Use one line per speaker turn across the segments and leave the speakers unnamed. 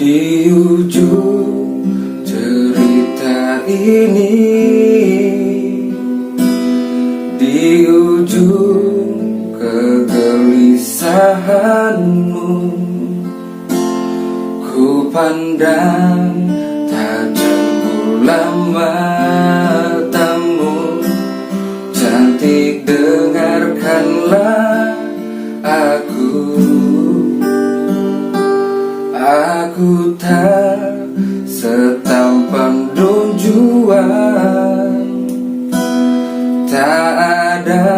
Di ujung cerita ini, di ujung kegelisahanmu, ku pandang tajam bulan matamu. Cantik, dengarkanlah aku tak setampan Don Juan. Tak ada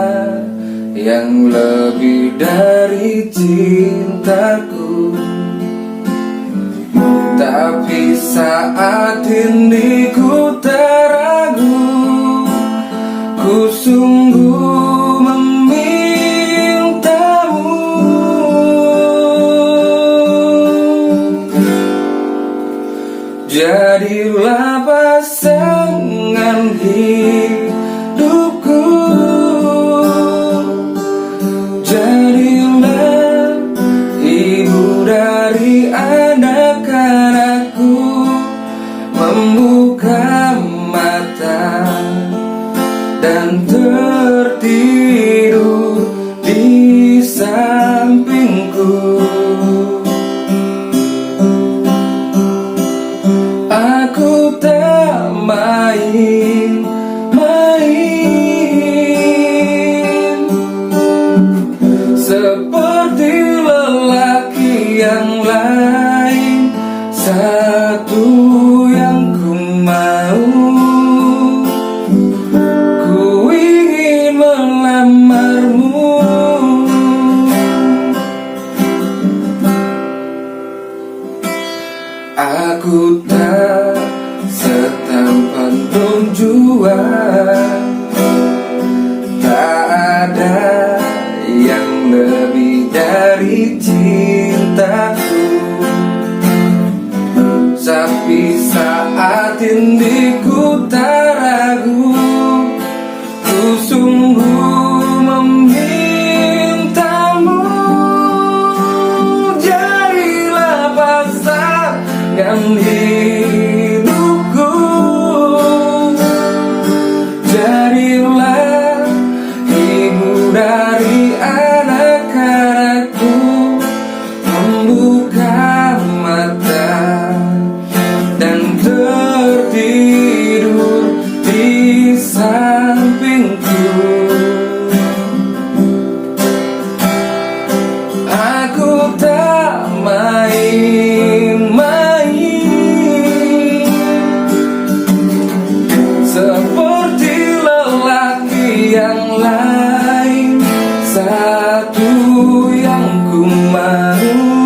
yang lebih dari cintaku. Tapi saat ini ku tak ragu, ku sungguh memintamu. Jadilah pasangan hidupku, jadilah ibu dari anak-anakku. Membuka mata dan tertidur di sampingku. Aku tak main-main, seperti lelaki yang lain. Satu yang ku mau, ku ingin melamarmu. Aku tak setampan Don Juan. Tak ada yang lebih dari cintaku. Tapi saat ini ku tak ragu, ku sungguh memintamu. Jadilah pasangan hidupku, jadilah ibu dari anak-anakku. Membuka mata dan tertidur di sampingku. Aku tak main-main, seperti lelaki yang lain. Satu yang ku mau,